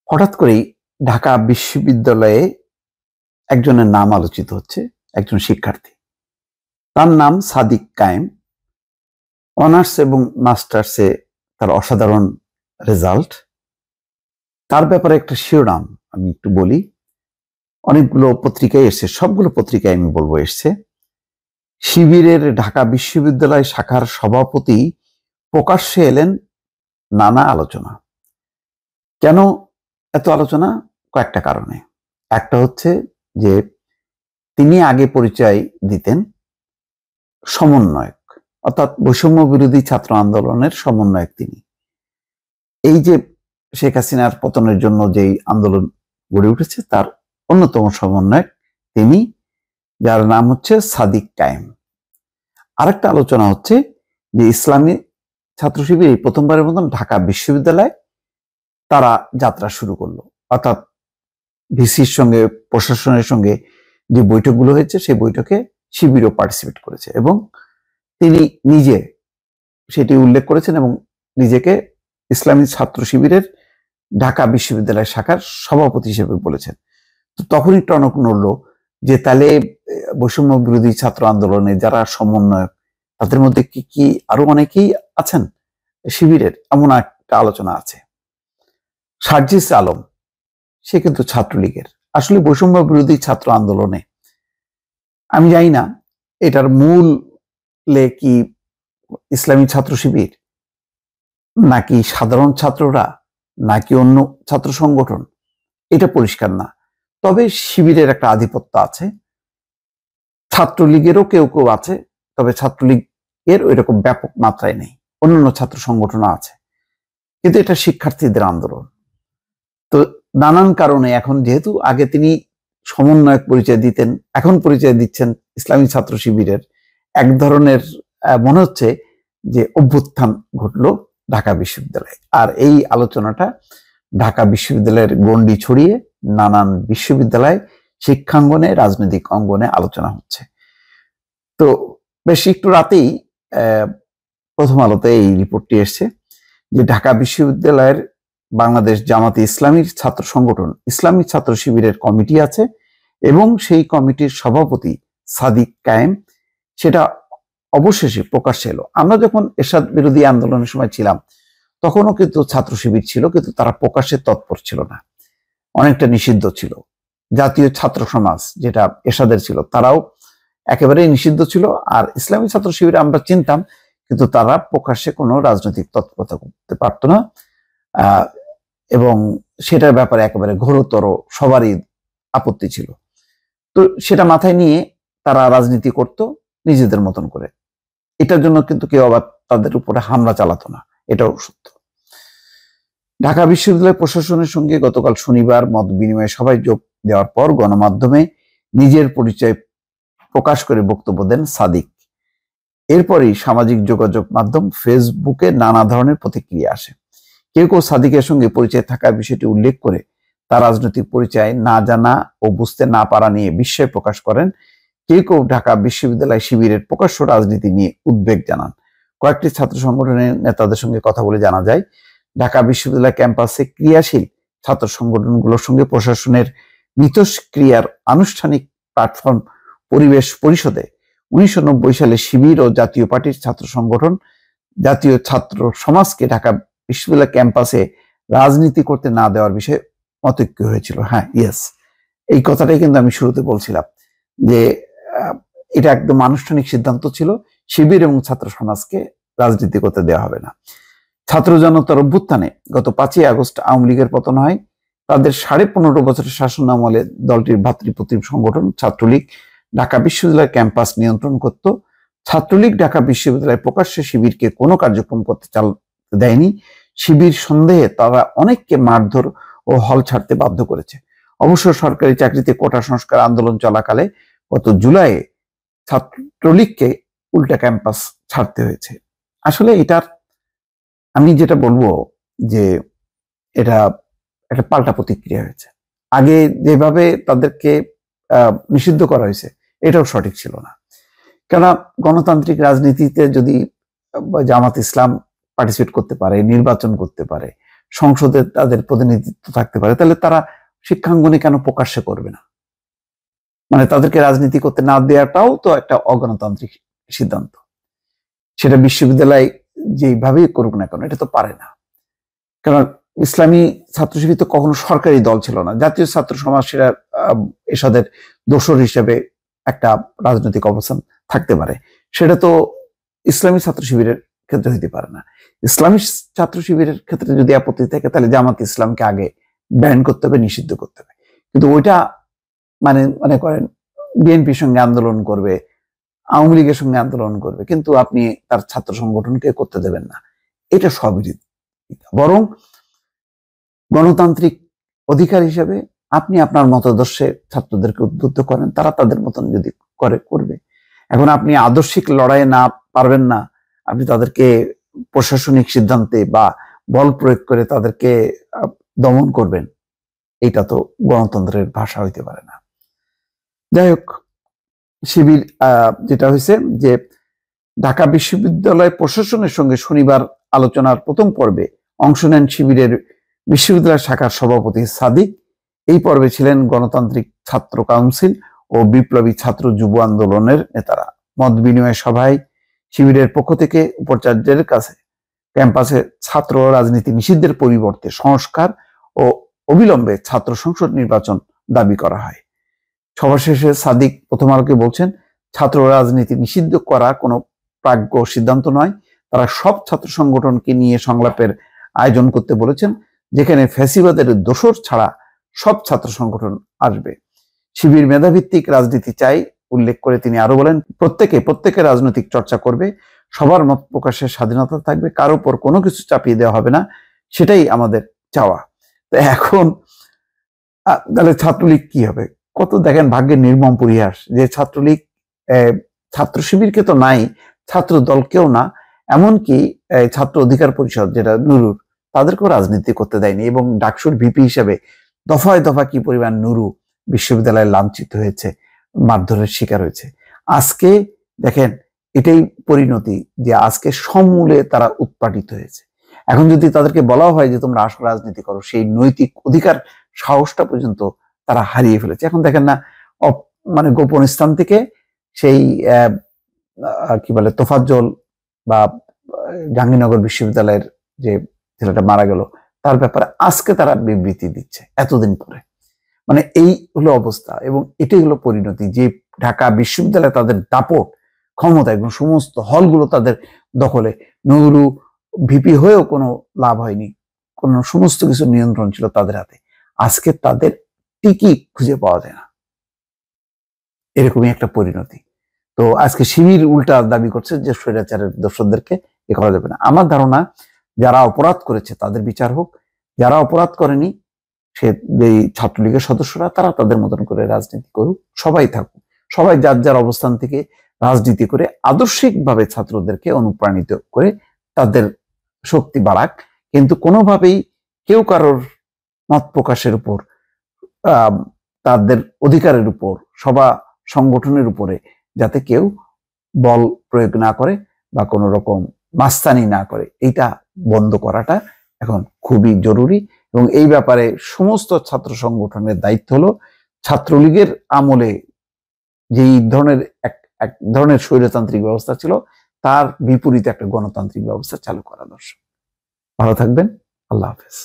হঠাৎ করেই ঢাকা বিশ্ববিদ্যালয়ে একজনের নাম আলোচিত হচ্ছে, একজন শিক্ষার্থী। তার নাম সাদিক কায়েম। অনার্স এবং মাস্টার্সে তার অসাধারণ রেজাল্ট। তার ব্যাপারে একটা শিরোনাম আমি একটু বলি। অনেকগুলো পত্রিকায় এসছে, সবগুলো পত্রিকায় আমি বলবো এসছে। শিবিরের ঢাকা বিশ্ববিদ্যালয় শাখার সভাপতি প্রকাশ্যে এলেন, নানা আলোচনা। কেন এত আলোচনা? কয়েকটা কারণে। একটা হচ্ছে যে তিনি আগে পরিচয় দিতেন সমন্বয়ক, অর্থাৎ বৈষম্য বিরোধী ছাত্র আন্দোলনের সমন্বয়ক তিনি। এই যে শেখ হাসিনার পতনের জন্য যেই আন্দোলন গড়ে উঠেছে তার অন্যতম সমন্বয়ক তিনি, যার নাম হচ্ছে সাদিক কায়েম। আরেকটা আলোচনা হচ্ছে যে ইসলামী ছাত্র শিবির এই প্রথমবারের মতন ঢাকা বিশ্ববিদ্যালয়ে তারা যাত্রা শুরু করলো, অর্থাৎ ভিসির সঙ্গে প্রশাসনের সঙ্গে যে বৈঠকগুলো হয়েছে সেই বৈঠকে শিবিরও পার্টিসিপেট করেছে এবং তিনি নিজে সেটি উল্লেখ করেছেন এবং নিজেকে ইসলামী ছাত্র শিবিরের ঢাকা বিশ্ববিদ্যালয় শাখার সভাপতি হিসেবে বলেছেন। তো তখনই টনক নড়ল যে তাহলে বৈষম্য বিরোধী ছাত্র আন্দোলনে যারা সমন্বয়ক তাদের মধ্যে কি কি আরো অনেকেই আছেন শিবিরের, এমন একটা আলোচনা আছে। সার্জিস আলম, সে কিন্তু ছাত্রলীগের। আসলে বৈষম্য বিরোধী ছাত্র আন্দোলনে আমি জানি না এটার মূল কি ইসলামী ছাত্র শিবির, নাকি সাধারণ ছাত্ররা, নাকি অন্য ছাত্র সংগঠন, এটা পরিষ্কার না। তবে শিবিরের একটা আধিপত্য আছে, ছাত্রলীগেরও কেউ কেউ আছে, তবে ছাত্রলীগের ওই রকম ব্যাপক মাত্রায় নেই। অন্যান্য ছাত্র সংগঠনও আছে, কিন্তু এটা শিক্ষার্থীদের আন্দোলন। তো নানান কারণে এখন যেহেতু আগে তিনি সমন্বয়ক পরিচয় দিতেন, এখন পরিচয় দিচ্ছেন ইসলামী ছাত্র শিবিরের, এক ধরনের মনে হচ্ছে যে অভ্যুত্থান ঘটলো ঢাকা বিশ্ববিদ্যালয়ে। আর এই আলোচনাটা ঢাকা বিশ্ববিদ্যালয়ের গণ্ডি ছড়িয়ে নানান বিশ্ববিদ্যালয় শিক্ষাঙ্গনে, রাজনৈতিক অঙ্গনে আলোচনা হচ্ছে। তো বেশ একটু রাতেই প্রথম আলোতে এই রিপোর্টটি এসছে যে ঢাকা বিশ্ববিদ্যালয়ের বাংলাদেশ জামাতে ইসলামীর ছাত্র সংগঠন ইসলামী ছাত্র শিবিরের কমিটি আছে এবং সেই কমিটির সভাপতি সাদিক কায়েম, সেটা অবশেষে প্রকাশ্যে এলো। আমরা যখন এরশাদ বিরোধী আন্দোলনের সময় ছিলাম তখনও কিন্তু ছাত্র শিবির ছিল, কিন্তু তারা প্রকাশ্যে তৎপর ছিল না, অনেকটা নিষিদ্ধ ছিল। জাতীয় ছাত্র সমাজ যেটা এরশাদের ছিল তারাও একেবারেই নিষিদ্ধ ছিল। আর ইসলামী ছাত্র শিবির আমরা চিনতাম, কিন্তু তারা প্রকাশ্যে কোনো রাজনৈতিক তৎপরতা করতে পারত না এবং সেটার ব্যাপারে একেবারে ঘোরতর সবারই আপত্তি ছিল। তো সেটা মাথায় নিয়ে তারা রাজনীতি করত নিজেদের মতন করে। এটার জন্য কিন্তু কেউ আবার তাদের উপরে হামলা চালাতো না, এটাও সত্য। ঢাকা বিশ্ববিদ্যালয় প্রশাসনের সঙ্গে গতকাল শনিবার মত বিনিময় সভায় যোগ দেওয়ার পর গণমাধ্যমে নিজের পরিচয় প্রকাশ করে বক্তব্য দেন সাদিক। এরপরই সামাজিক যোগাযোগ মাধ্যম ফেসবুকে নানা ধরনের প্রতিক্রিয়া আসে। কেউ কেউ সাদিকের সঙ্গে পরিচয় থাকার বিষয়টি উল্লেখ করে তার রাজনৈতিক পরিচয় না জানা ও বুঝতে না পারা নিয়ে বিস্ময় প্রকাশ করেন। কেউ কেউ ঢাকা বিশ্ববিদ্যালয় শিবিরের প্রকাশ্য রাজনীতি নিয়ে উদ্বেগ জানান। কয়েকটি ছাত্র সংগঠনের নেতাদের সঙ্গে কথা বলে জানা যায়, ঢাকা বিশ্ববিদ্যালয় ক্যাম্পাসে ক্রিয়াশীল ছাত্র সংগঠনগুলোর সঙ্গে প্রশাসনের মিথস্ক্রিয়ার আনুষ্ঠানিক প্ল্যাটফর্ম পরিবেশ পরিষদে 1990 সালে শিবির ও জাতীয় পার্টির ছাত্র সংগঠন জাতীয় ছাত্র সমাজকে ঢাকা বিশ্ববিদ্যালয় ক্যাম্পাসে রাজনীতি করতে না দেওয়ার বিষয়ে মতৈক্য হয়েছিল। হ্যাঁ, ইয়েস, এই কথাটাই কিন্তু আমি শুরুতে বলছিলাম যে এটা একদম আনুষ্ঠানিক সিদ্ধান্ত ছিল, শিবির এবং ছাত্র সমাজকে রাজনীতি করতে দেওয়া হবে না। ছাত্র জনতার অভ্যুত্থানে গত 5ই আগস্ট আওয়ামী লীগের পতন হয়। তাদের 15.5 বছরের শাসন আমলে দলটির ভাতৃপ্রতিম সংগঠন ছাত্রলীগ ঢাকা বিশ্ববিদ্যালয়ের ক্যাম্পাস নিয়ন্ত্রণ করত। ছাত্রলীগ ঢাকা বিশ্ববিদ্যালয়ে প্রকাশ্যে শিবিরকে কোনো কার্যক্রম করতে দেয়নি। শিবির সন্দেহে তারা অনেককে মারধর ও হল ছাড়তে বাধ্য করেছে। অবশ্য সরকারি চাকরিতে কোটা সংস্কার আন্দোলন চলাকালে গত জুলাইয়ে ছাত্রলীগকে উল্টা ক্যাম্পাস ছাড়তে হয়েছে। আসলে এটার আমি যেটা বলবো যে এটা একটা পাল্টা প্রতিক্রিয়া হয়েছে। আগে যেভাবে তাদেরকে নিষিদ্ধ করা হয়েছে এটাও সঠিক ছিল না। কেননা গণতান্ত্রিক রাজনীতিতে যদি জামাত ইসলাম পার্টিসিপেট করতে পারে, নির্বাচন করতে পারে, সংসদে তাদের প্রতিনিধিত্ব থাকতে পারে, তাহলে তারা শিক্ষাঙ্গনে কেন প্রকাশ্যে করবে না? মানে তাদেরকে রাজনীতি করতে না দেওয়াটাও তো একটা অগণতান্ত্রিক সিদ্ধান্ত। সেটা বিশ্ববিদ্যালয় যেভাবেই করুক না কেন, এটা তো পারে না। কারণ ইসলামী ছাত্র শিবির তো কখনো সরকারি দল ছিল না। জাতীয় ছাত্র সমাজ সেটা এরশাদের দোসর হিসেবে একটা রাজনৈতিক অবস্থান থাকতে পারে, সেটা তো ইসলামী ছাত্র শিবিরের ক্ষেত্রে হইতে পারে না। ইসলামী ছাত্র শিবিরের ক্ষেত্রে যদি আপত্তি থাকে, তাহলে জামাত ইসলামকে আগে ব্যান করতে হবে, নিষিদ্ধ করতে হবে। কিন্তু ওইটা মানে মনে করেন বিএনপির সঙ্গে আন্দোলন করবে, আওয়ামী লীগের সঙ্গে আন্দোলন করবে, কিন্তু আপনি তার ছাত্র সংগঠনকে করতে দেবেন না, এটা সবিরোধী। বরং গণতান্ত্রিক অধিকার হিসেবে আপনি আপনার মতাদর্শে ছাত্রদেরকে উদ্বুদ্ধ করেন, তারা তাদের মতন যদি করবে। এখন আপনি আদর্শিক লড়াইয়ে না পারবেন না, আপনি তাদেরকে প্রশাসনিক সিদ্ধান্তে বা বল প্রয়োগ করে তাদেরকে দমন করবেন, এটা তো গণতন্ত্রের ভাষা হইতে পারে না। যাই হোক, শিবির যেটা হয়েছে যে ঢাকা বিশ্ববিদ্যালয় প্রশাসনের সঙ্গে শনিবার আলোচনার প্রথম পর্বে অংশ নেন শিবিরের বিশ্ববিদ্যালয় শাখার সভাপতি সাদিক। এই পর্বে ছিলেন গণতান্ত্রিক ছাত্র কাউন্সিল ও বিপ্লবী ছাত্র যুব আন্দোলনের নেতারা। মত বিনিময় সভায় শিবিরের পক্ষ থেকে উপাচার্যের কাছে ক্যাম্পাসে ছাত্র রাজনীতি নিষিদ্ধের পরিবর্তে সংস্কার ও অবিলম্বে ছাত্র সংসদ নির্বাচন দাবি করা হয়। সভা শেষে সাদিক প্রথম আলোকে বলছেন, ছাত্র রাজনীতি নিষিদ্ধ করা কোনো প্রাজ্ঞ সিদ্ধান্ত নয়। তারা সব ছাত্র সংগঠনকে নিয়ে সংলাপের আয়োজন করতে বলেছেন, যেখানে ফ্যাসিবাদের দোসর ছাড়া সব ছাত্র সংগঠন আসবে। শিবির মেধাভিত্তিক রাজনীতি চাই উল্লেখ করে তিনি আরো বলেন, প্রত্যেকে রাজনৈতিক চর্চা করবে, সবার মত প্রকাশের স্বাধীনতা থাকবে, কারো উপর কোনো কিছু চাপিয়ে দেওয়া হবে না, সেটাই আমাদের চাওয়া। তো এখন তাহলে ছাত্রলীগ কি হবে? কত দেখেন ভাগ্যের নির্মম পরিহাস যে ছাত্রলীগ, ছাত্র শিবিরকে তো নাই, ছাত্র দলকেও না, এমনকি ছাত্র অধিকার পরিষদ যেটা নুরুর, তাদেরকেও রাজনীতি করতে দেয়নি। এবং ডাকসুর ভিপি হিসেবে দফায় দফা কি পরিমাণ নুরু বিশ্ববিদ্যালয়ে লাঞ্ছিত হয়েছে, মারধরের শিকার হয়েছে। আজকে দেখেন এটাই পরিণতি, যে আজকে সমূলে তারা উৎপাটিত হয়েছে। এখন যদি তাদেরকে বলা হয় যে তোমরা আসল রাজনীতি করো, সেই নৈতিক অধিকার সাহসটা পর্যন্ত তারা হারিয়ে ফেলেছে। এখন দেখেন না, মানে গোপন স্থান থেকে সেই কি বলে তোফাজ্জল বা জাহাঙ্গীরনগর বিশ্ববিদ্যালয়ের যে ছেলেটা মারা গেল, তার ব্যাপারে আজকে তারা বিবৃতি দিচ্ছে এতদিন পরে। মানে এই হলো অবস্থা এবং এটাই হলো পরিণতি, যে ঢাকা বিশ্ববিদ্যালয়ে তাদের দাপট ক্ষমতা এবং সমস্ত হলগুলো তাদের দখলে। নুরু ভিপি হয়েও কোনো লাভ হয়নি, কোনো সমস্ত কিছু নিয়ন্ত্রণ ছিল তাদের হাতে। আজকে তাদের টিকি খুঁজে পাওয়া যায় না, এরকমই একটা পরিণতি। তো আজকে শিবির উল্টা দাবি করছে যে স্বৈরাচারের দোষরদেরকে এ করা যাবে না। আমার ধারণা যারা অপরাধ করেছে তাদের বিচার হোক, যারা অপরাধ করেনি সে যেই ছাত্রলীগের সদস্যরা তারা তাদের মতন করে রাজনীতি করুক, সবাই থাকুক, সবাই যার যার অবস্থান থেকে রাজনীতি করে আদর্শিকভাবে ছাত্রদেরকে অনুপ্রাণিত করে তাদের শক্তি বাড়াক, কিন্তু কোনোভাবেই কেউ কারোর মত প্রকাশের উপর, তাদের অধিকারের উপর, সভা সংগঠনের উপরে যাতে কেউ বল প্রয়োগ না করে বা কোনো রকম মাস্তানি না করে, এটা বন্ধ করাটা এখন খুবই জরুরি। এবং এই ব্যাপারে সমস্ত ছাত্র সংগঠনের দায়িত্ব হলো ছাত্রলীগের আমলে যেই ধরনের এক ধরনের স্বৈরতান্ত্রিক ব্যবস্থা ছিল, তার বিপরীতে একটা গণতান্ত্রিক ব্যবস্থা চালু করা দর্শক। ভালো থাকবেন, আল্লাহ হাফেজ।